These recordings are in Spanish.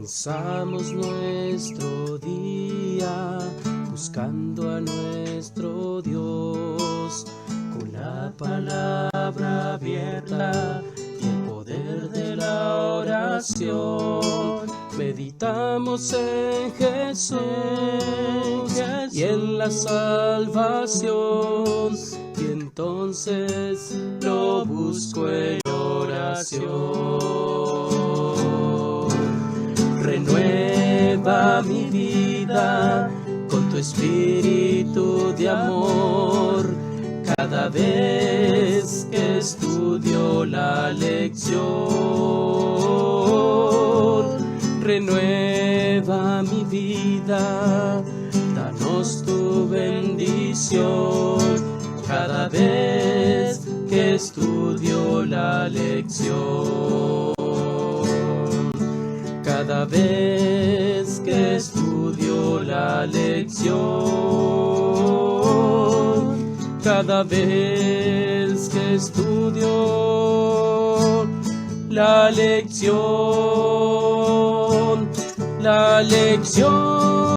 Comenzamos nuestro día buscando a nuestro Dios, con la palabra abierta y el poder de la oración. Meditamos en Jesús y en la salvación, y entonces lo busco en oración. Renueva mi vida con tu espíritu de amor, cada vez que estudio la lección. Renueva mi vida, danos tu bendición, cada vez que estudio la lección. Cada vez que estudio la lección, cada vez que estudio la lección, la lección.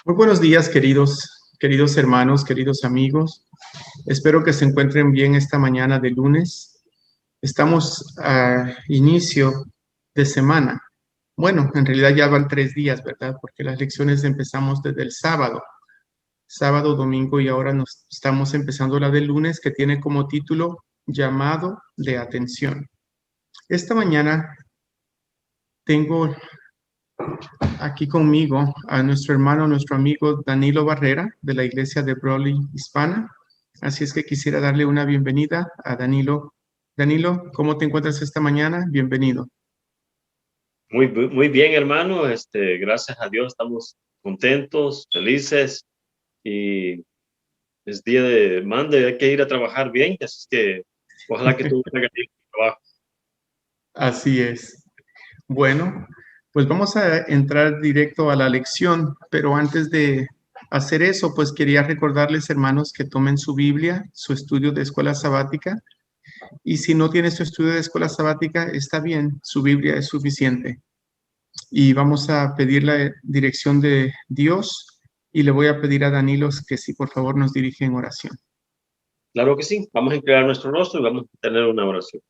Muy buenos días, queridos hermanos, queridos amigos. Espero que se encuentren bien esta mañana de lunes. Estamos a inicio de semana. Bueno, en realidad ya van 3 días, ¿verdad? Porque las lecciones empezamos desde el sábado, domingo, y ahora nos estamos empezando la del lunes, que tiene como título Llamado de Atención. Esta mañana tengo aquí conmigo a nuestro hermano, nuestro amigo Danilo Barrera, de la iglesia de Brawley Hispana. Así es que quisiera darle una bienvenida a Danilo. Danilo, ¿cómo te encuentras esta mañana? Bienvenido. Muy bien, hermano. Gracias a Dios estamos contentos, felices, y es día de mande, hay que ir a trabajar bien, así es que ojalá que tú hagas bien tu trabajo. Así es. Bueno, pues vamos a entrar directo a la lección, pero antes de hacer eso, pues quería recordarles, hermanos, que tomen su Biblia, su estudio de escuela sabática, y si no tienes su estudio de escuela sabática, está bien, su Biblia es suficiente. Y vamos a pedir la dirección de Dios, y le voy a pedir a Danilo que si por favor nos dirige en oración. Claro que sí, vamos a inclinar nuestro rostro y vamos a tener una oración.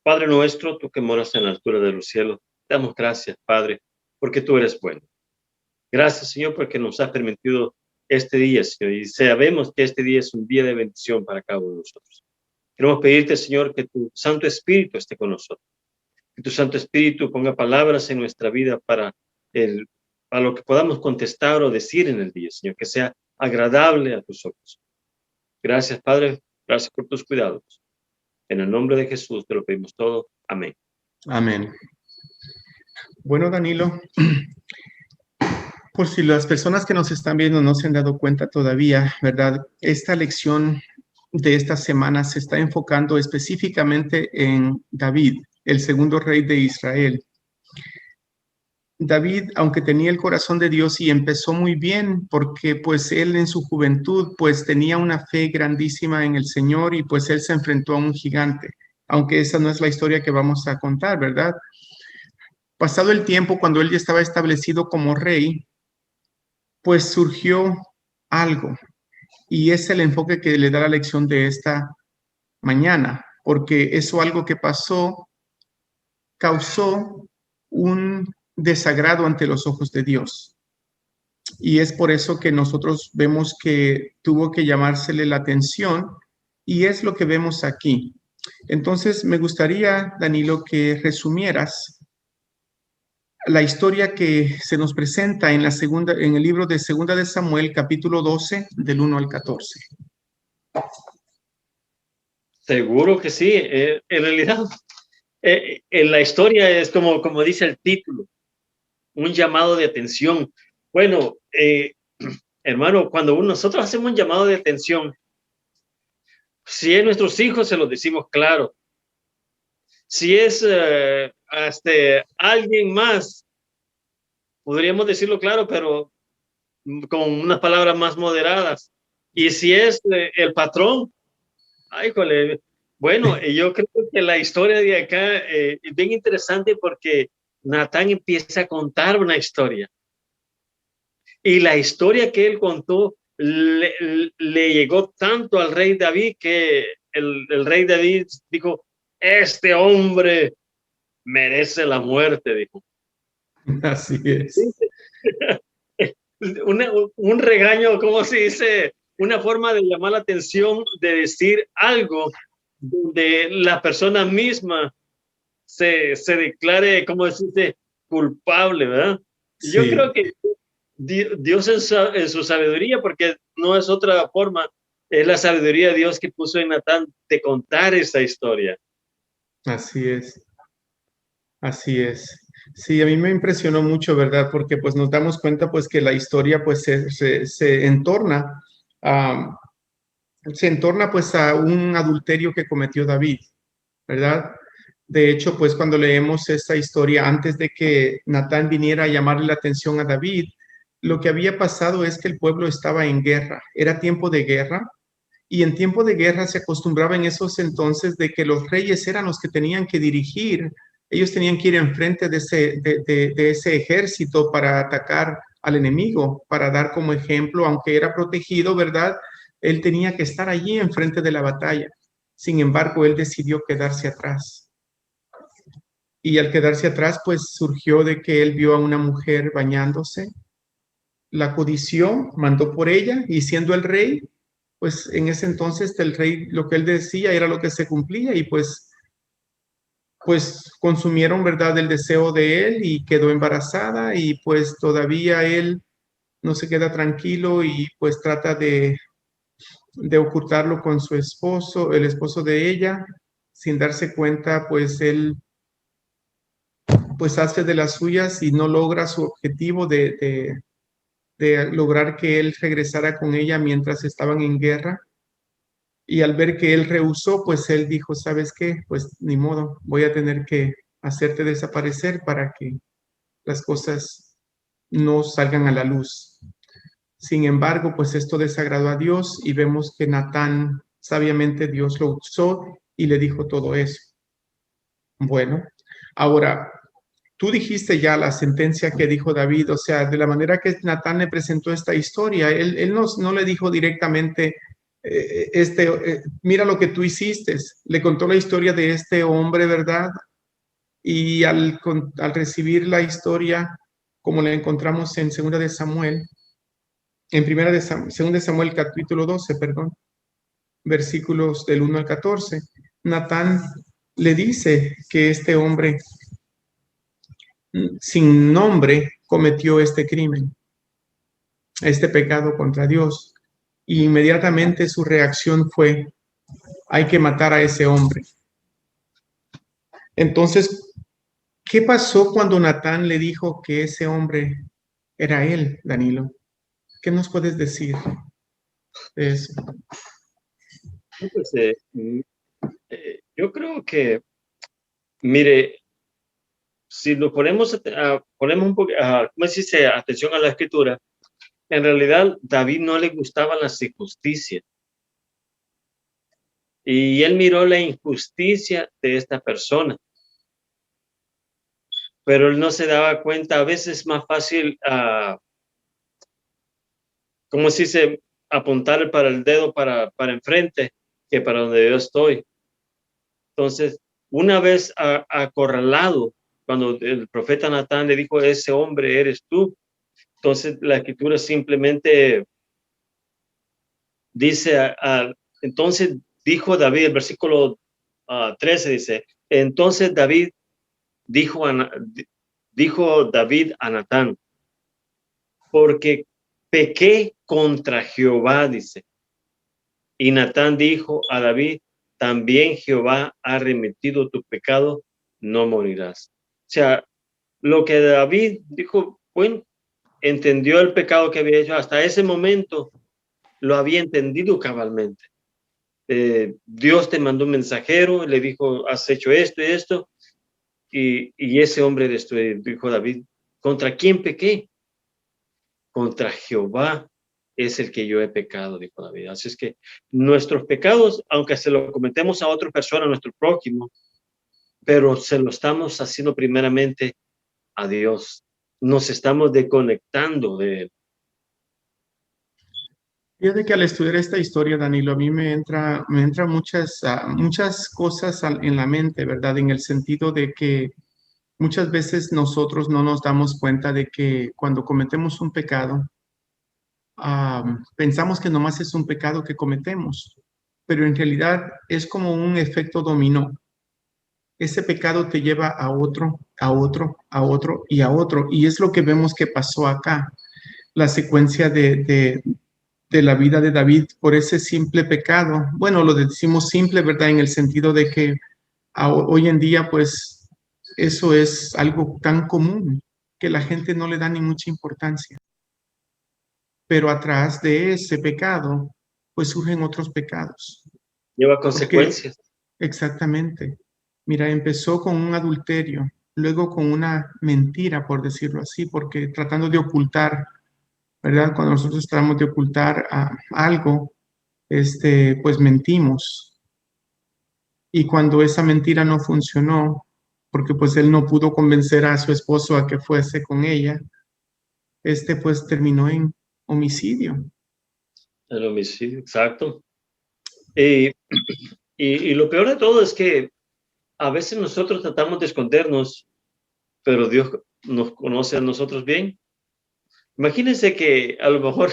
Padre nuestro, tú que moras en la altura de los cielos, te damos gracias, Padre, porque tú eres bueno. Gracias, Señor, porque nos has permitido este día, Señor, y sabemos que este día es un día de bendición para cada uno de nosotros. Queremos pedirte, Señor, que tu Santo Espíritu esté con nosotros, que tu Santo Espíritu ponga palabras en nuestra vida para lo que podamos contestar o decir en el día, Señor, que sea agradable a tus ojos. Gracias, Padre, gracias por tus cuidados. En el nombre de Jesús te lo pedimos todo. Amén. Amén. Bueno, Danilo, por si las personas que nos están viendo no se han dado cuenta todavía, ¿verdad? Esta lección de esta semana se está enfocando específicamente en David, el segundo rey de Israel. David, aunque tenía el corazón de Dios y empezó muy bien, porque pues él en su juventud pues tenía una fe grandísima en el Señor, y pues él se enfrentó a un gigante, aunque esa no es la historia que vamos a contar, ¿verdad? Pasado el tiempo, cuando él ya estaba establecido como rey, pues surgió algo, y es el enfoque que le da la lección de esta mañana, porque eso algo que pasó causó un desagrado ante los ojos de Dios. Y es por eso que nosotros vemos que tuvo que llamársele la atención, y es lo que vemos aquí. Entonces, me gustaría, Danilo, que resumieras la historia que se nos presenta en el libro de Segunda de Samuel, capítulo 12, del 1 al 14. Seguro que sí. En realidad, en la historia es como dice el título, un llamado de atención. Bueno, hermano, cuando nosotros hacemos un llamado de atención, si es nuestros hijos, se los decimos claro. Si es alguien más, podríamos decirlo claro, pero con unas palabras más moderadas. Y si es el patrón, ay, jole. Bueno, yo creo que la historia de acá es bien interesante porque Natán empieza a contar una historia. Y la historia que él contó le llegó tanto al rey David que el rey David dijo, este hombre merece la muerte, dijo. Así es. Un regaño, ¿cómo se dice? Una forma de llamar la atención, de decir algo donde la persona misma se declare, ¿cómo decirse? Culpable, ¿verdad? Sí. Yo creo que Dios en su sabiduría, porque no es otra forma, es la sabiduría de Dios que puso en Natán de contar esta historia. Así es. Así es. Sí, a mí me impresionó mucho, ¿verdad? Porque pues nos damos cuenta pues que la historia pues se entorna pues a un adulterio que cometió David, ¿verdad? De hecho, pues cuando leemos esta historia, antes de que Natán viniera a llamarle la atención a David, lo que había pasado es que el pueblo estaba en guerra, era tiempo de guerra, y en tiempo de guerra se acostumbraba en esos entonces de que los reyes eran los que tenían que dirigir, ellos tenían que ir enfrente de ese ejército para atacar al enemigo, para dar como ejemplo, aunque era protegido, ¿verdad? Él tenía que estar allí enfrente de la batalla. Sin embargo, él decidió quedarse atrás. Y al quedarse atrás, pues surgió de que él vio a una mujer bañándose, la codició, mandó por ella, y siendo el rey, pues en ese entonces el rey lo que él decía era lo que se cumplía, y pues consumieron, ¿verdad?, el deseo de él y quedó embarazada, y pues todavía él no se queda tranquilo y pues trata de ocultarlo con su esposo, el esposo de ella, sin darse cuenta, pues él pues hace de las suyas y no logra su objetivo de lograr que él regresara con ella mientras estaban en guerra. Y al ver que él rehusó, pues él dijo, ¿sabes qué? Pues ni modo, voy a tener que hacerte desaparecer para que las cosas no salgan a la luz. Sin embargo, pues esto desagradó a Dios y vemos que Natán, sabiamente Dios lo usó y le dijo todo eso. Bueno, ahora, tú dijiste ya la sentencia que dijo David, o sea, de la manera que Natán le presentó esta historia, él no le dijo directamente, mira lo que tú hiciste, le contó la historia de este hombre, ¿verdad? Y al recibir la historia, como la encontramos en Segunda de Samuel, en Segunda de Samuel capítulo 12, perdón, versículos del 1 al 14, Natán le dice que este hombre sin nombre cometió este crimen, este pecado contra Dios. Y inmediatamente su reacción fue, hay que matar a ese hombre. Entonces, ¿qué pasó cuando Natán le dijo que ese hombre era él, Danilo? ¿Qué nos puedes decir de eso? Pues, yo creo que, mire, si nos ponemos un poco, ¿cómo se dice? Atención a la escritura, en realidad David no le gustaban las injusticias. Y él miró la injusticia de esta persona. Pero él no se daba cuenta, a veces es más fácil, ¿cómo se dice? Apuntar para el dedo para enfrente que para donde yo estoy. Entonces, una vez acorralado, cuando el profeta Natán le dijo, ese hombre eres tú, entonces la escritura simplemente dice, entonces dijo David, el versículo 13 dice, entonces David dijo David a Natán, porque pequé contra Jehová, dice. Y Natán dijo a David, también Jehová ha remitido tu pecado, no morirás. O sea, lo que David dijo, bueno, entendió el pecado que había hecho. Hasta ese momento lo había entendido cabalmente. Dios te mandó un mensajero, le dijo, has hecho esto y esto. Y ese hombre dijo David, ¿contra quién pequé? contra Jehová es el que yo he pecado, dijo David. Así es que nuestros pecados, aunque se lo cometemos a otra persona, a nuestro prójimo, pero se lo estamos haciendo primeramente a Dios. Nos estamos desconectando de Él. Fíjate que al estudiar esta historia, Danilo, a mí me entra muchas cosas en la mente, ¿verdad? En el sentido de que muchas veces nosotros no nos damos cuenta de que cuando cometemos un pecado, pensamos que nomás es un pecado que cometemos, pero en realidad es como un efecto dominó. Ese pecado te lleva a otro, a otro, a otro y a otro. Y es lo que vemos que pasó acá, la secuencia de la vida de David por ese simple pecado. Bueno, lo decimos simple, ¿verdad? En el sentido de que hoy en día, pues, eso es algo tan común que la gente no le da ni mucha importancia. Pero atrás de ese pecado, pues surgen otros pecados. Lleva Porque consecuencias. exactamente, mira, empezó con un adulterio, luego con una mentira, por decirlo así, porque tratando de ocultar, ¿verdad? Cuando nosotros tratamos de ocultar algo, pues mentimos. Y cuando esa mentira no funcionó, porque pues él no pudo convencer a su esposo a que fuese con ella, pues terminó en homicidio. El homicidio, exacto. Y, y lo peor de todo es que a veces nosotros tratamos de escondernos, pero Dios nos conoce a nosotros bien. Imagínense que a lo mejor,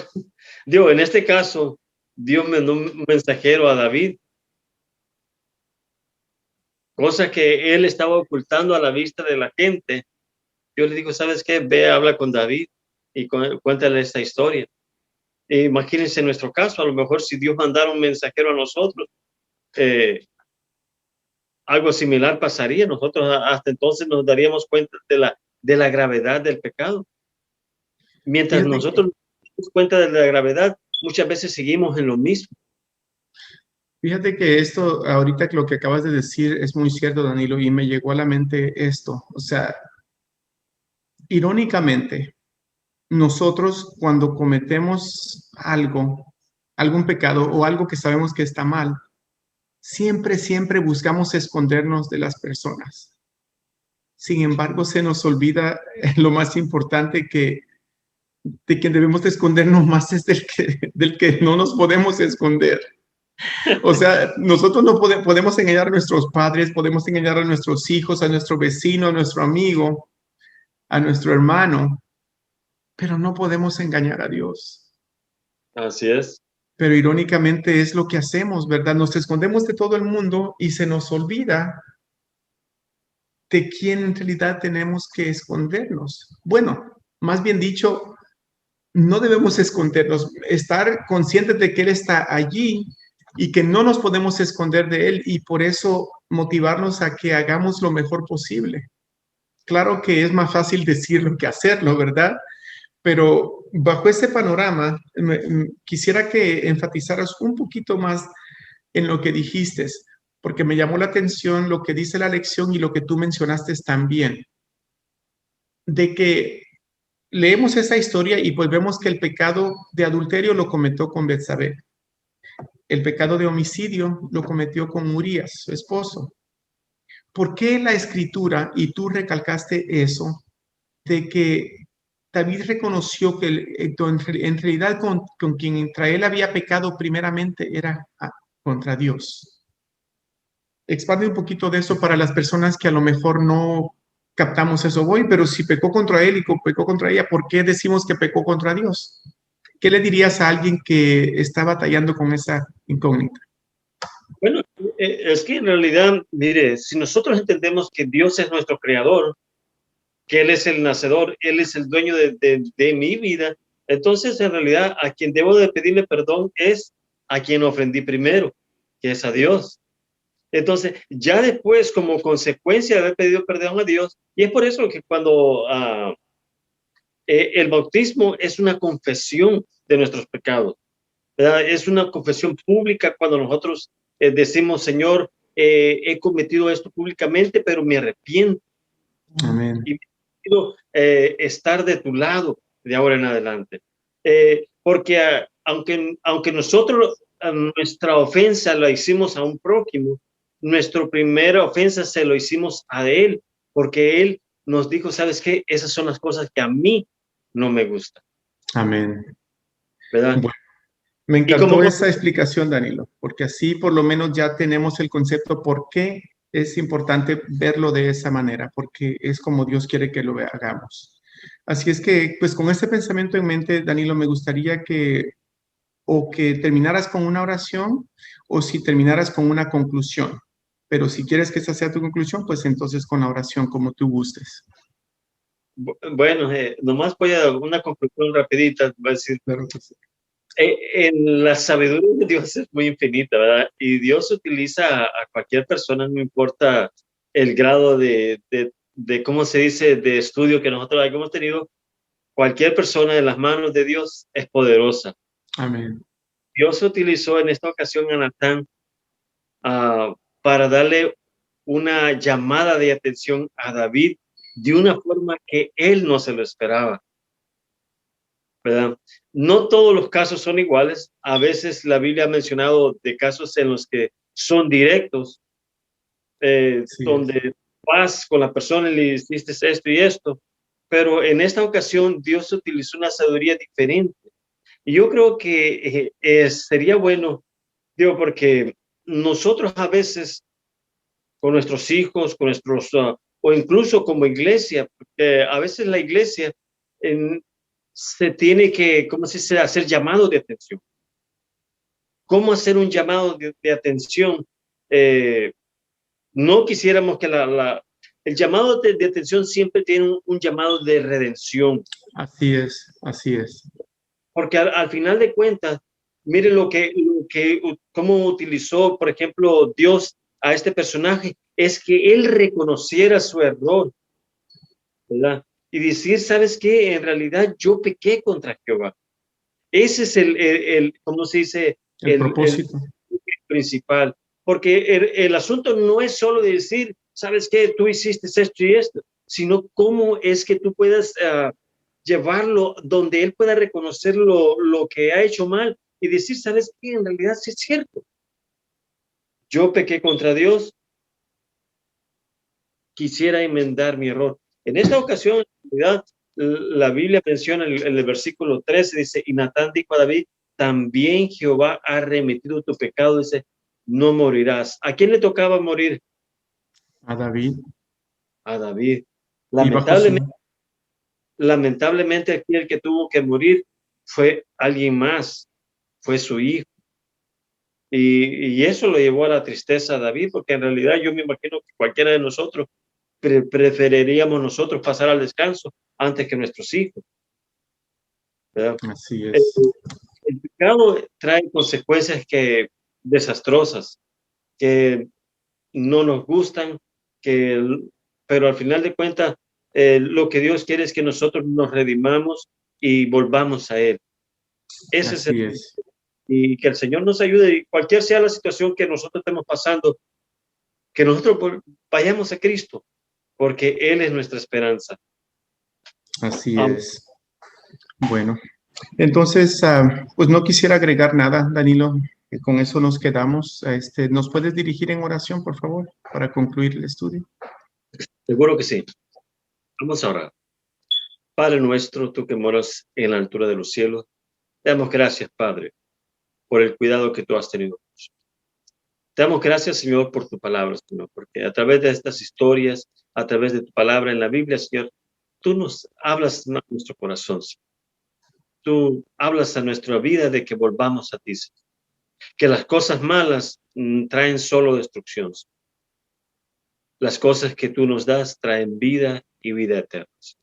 digo, en este caso, Dios mandó un mensajero a David, cosa que él estaba ocultando a la vista de la gente. Yo le digo, ¿sabes qué? Ve, habla con David y cuéntale esta historia. Imagínense en nuestro caso, a lo mejor si Dios mandara un mensajero a nosotros, algo similar pasaría. Nosotros hasta entonces nos daríamos cuenta de la gravedad del pecado. Mientras Fíjate nosotros nos damos cuenta de la gravedad, muchas veces seguimos en lo mismo. Fíjate que esto, ahorita que lo que acabas de decir es muy cierto, Danilo, y me llegó a la mente esto. O sea, irónicamente, nosotros cuando cometemos algo, algún pecado o algo que sabemos que está mal, siempre buscamos escondernos de las personas. Sin embargo, se nos olvida lo más importante que de quien debemos de escondernos más es del que no nos podemos esconder. O sea, nosotros no podemos engañar a nuestros padres, podemos engañar a nuestros hijos, a nuestro vecino, a nuestro amigo, a nuestro hermano, pero no podemos engañar a Dios. Así es. Pero irónicamente es lo que hacemos, ¿verdad? Nos escondemos de todo el mundo y se nos olvida de quién en realidad tenemos que escondernos. Bueno, más bien dicho, no debemos escondernos, estar conscientes de que Él está allí y que no nos podemos esconder de Él y por eso motivarnos a que hagamos lo mejor posible. Claro que es más fácil decirlo que hacerlo, ¿verdad? Pero bajo ese panorama, quisiera que enfatizaras un poquito más en lo que dijiste, porque me llamó la atención lo que dice la lección y lo que tú mencionaste también, de que leemos esa historia y pues vemos que el pecado de adulterio lo cometió con Betsabé. El pecado de homicidio lo cometió con Urías, su esposo. ¿Por qué la escritura, y tú recalcaste eso, de que David reconoció que en realidad con quien Israel había pecado primeramente era contra Dios? Expande un poquito de eso para las personas que a lo mejor no captamos eso hoy, pero si pecó contra él y pecó contra ella, ¿por qué decimos que pecó contra Dios? ¿Qué le dirías a alguien que está batallando con esa incógnita? Bueno, es que en realidad, mire, si nosotros entendemos que Dios es nuestro creador, que Él es el nacedor, Él es el dueño de mi vida, entonces en realidad a quien debo de pedirle perdón es a quien ofendí primero, que es a Dios. Entonces, ya después, como consecuencia de haber pedido perdón a Dios, y es por eso que cuando el bautismo es una confesión de nuestros pecados, ¿verdad? Es una confesión pública cuando nosotros decimos, Señor, he cometido esto públicamente, pero me arrepiento. Amén. Y quiero estar de tu lado de ahora en adelante. Porque aunque nosotros nuestra ofensa la hicimos a un prójimo, nuestra primera ofensa se lo hicimos a él, porque él nos dijo, ¿sabes qué? Esas son las cosas que a mí no me gustan, Amén. ¿verdad? Bueno, me Y como encantó esa explicación, Danilo, porque así por lo menos ya tenemos el concepto por qué es importante verlo de esa manera, porque es como Dios quiere que lo hagamos. Así es que, pues con este pensamiento en mente, Danilo, me gustaría que o que terminaras con una oración o si terminaras con una conclusión. Pero si quieres que esa sea tu conclusión, pues entonces con la oración, como tú gustes. bueno, nomás voy a una conclusión rapidita, voy a decir, Claro que sí. en la sabiduría de Dios es muy infinita, ¿verdad? Y Dios utiliza a cualquier persona, no importa el grado de ¿cómo se dice?, de estudio que nosotros hayamos tenido, cualquier persona en las manos de Dios es poderosa. Amén. Dios utilizó en esta ocasión a Natán para darle una llamada de atención a David de una forma que él no se lo esperaba, ¿verdad? No todos los casos son iguales. A veces la Biblia ha mencionado de casos en los que son directos, Sí, donde vas con la persona y le hiciste esto y esto, pero en esta ocasión Dios utilizó una sabiduría diferente. Y yo creo que sería bueno, digo, porque nosotros a veces con nuestros hijos, con nuestros, o incluso como iglesia, porque a veces la iglesia se tiene que, ¿cómo se dice?, hacer llamado de atención. ¿Cómo hacer un llamado de atención? No quisiéramos que el llamado de atención siempre tiene un llamado de redención, así es, así es. porque al final de cuentas, mire cómo utilizó, por ejemplo, Dios a este personaje, es que él reconociera su error, ¿verdad? Y decir, ¿sabes qué? En realidad yo pequé contra Jehová. Ese es ¿cómo se dice? El El propósito. principal. Porque el asunto no es solo de decir, ¿sabes qué? Tú hiciste esto y esto, sino cómo es que tú puedas llevarlo donde él pueda reconocer lo que ha hecho mal y decir, ¿sabes qué? En realidad sí es cierto. Yo pequé contra Dios, quisiera enmendar mi error. En esta ocasión, en realidad, la Biblia menciona en el versículo 13, dice, y Natán dijo a David, también Jehová ha remitido tu pecado, dice, no morirás. ¿A quién le tocaba morir? A David. A David. Y bajo su... Lamentablemente aquí el que tuvo que morir fue alguien más, fue su hijo. Y eso lo llevó a la tristeza a David, porque en realidad yo me imagino que cualquiera de nosotros preferiríamos nosotros pasar al descanso antes que nuestros hijos, ¿verdad? Así El, es. el pecado trae consecuencias desastrosas, que no nos gustan, pero al final de cuentas, lo que Dios quiere es que nosotros nos redimamos y volvamos a Él. Ese es Así es. y que el Señor nos ayude, y cualquier sea la situación que nosotros estemos pasando, que nosotros vayamos a Cristo, porque Él es nuestra esperanza. Así Amén. es. Bueno, entonces, pues no quisiera agregar nada, Danilo. Con eso nos quedamos. ¿Nos puedes dirigir en oración, por favor, para concluir el estudio? Seguro que sí. Vamos a orar. Padre nuestro, tú que moras en la altura de los cielos, te damos gracias, Padre, por el cuidado que tú has tenido. Te damos gracias, Señor, por tu palabra, Señor, porque a través de estas historias, a través de tu palabra en la Biblia, Señor, tú nos hablas a nuestro corazón, Señor. Tú hablas a nuestra vida de que volvamos a ti, Señor. Que las cosas malas traen solo destrucción, Señor. Las cosas que tú nos das traen vida y vida eterna, Señor.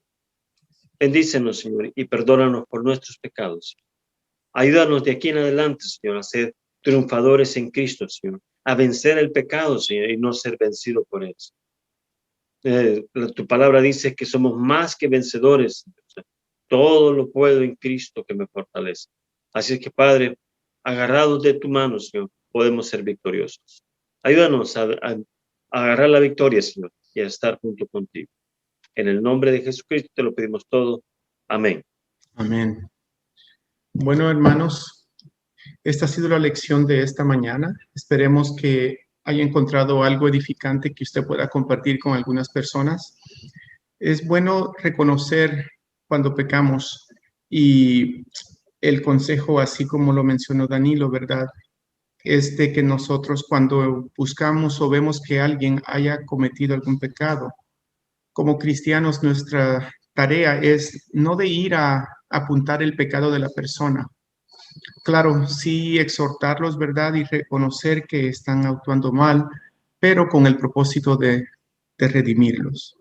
Bendícenos, Señor, y perdónanos por nuestros pecados. Ayúdanos de aquí en adelante, Señor, a ser triunfadores en Cristo, Señor, a vencer el pecado, Señor, y no ser vencido por él. Tu palabra dice que somos más que vencedores. Señor. Todo lo puedo en Cristo que me fortalece. Así es que, Padre, agarrados de tu mano, Señor, podemos ser victoriosos. Ayúdanos a agarrar la victoria, Señor, y a estar junto contigo. En el nombre de Jesucristo te lo pedimos todo. Amén. Amén. Bueno, hermanos, esta ha sido la lección de esta mañana. Esperemos que haya encontrado algo edificante que usted pueda compartir con algunas personas. Es bueno reconocer cuando pecamos y el consejo, así como lo mencionó Danilo, ¿verdad? Es de que nosotros cuando buscamos o vemos que alguien haya cometido algún pecado, como cristianos nuestra tarea es no de ir a apuntar el pecado de la persona. Claro, sí exhortarlos, ¿verdad? Y reconocer que están actuando mal, pero con el propósito de redimirlos.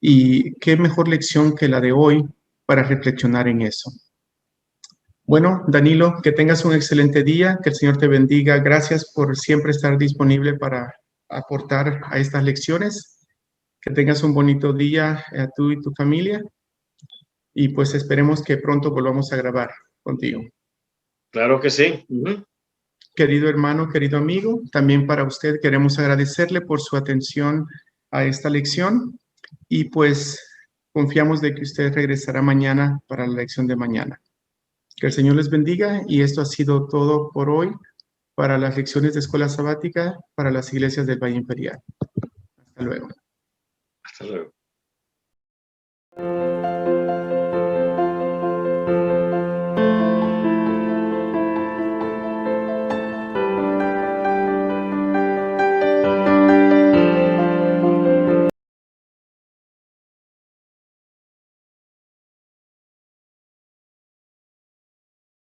Y qué mejor lección que la de hoy para reflexionar en eso. Bueno, Danilo, que tengas un excelente día, que el Señor te bendiga. Gracias por siempre estar disponible para aportar a estas lecciones. Que tengas un bonito día tú y tu familia. Y pues esperemos que pronto volvamos a grabar contigo. Claro que sí. Ujú. Querido hermano, querido amigo, también para usted queremos agradecerle por su atención a esta lección y pues confiamos de que usted regresará mañana para la lección de mañana. Que el Señor les bendiga y esto ha sido todo por hoy para las lecciones de Escuela Sabática para las iglesias del Valle Imperial. Hasta luego. Hasta luego.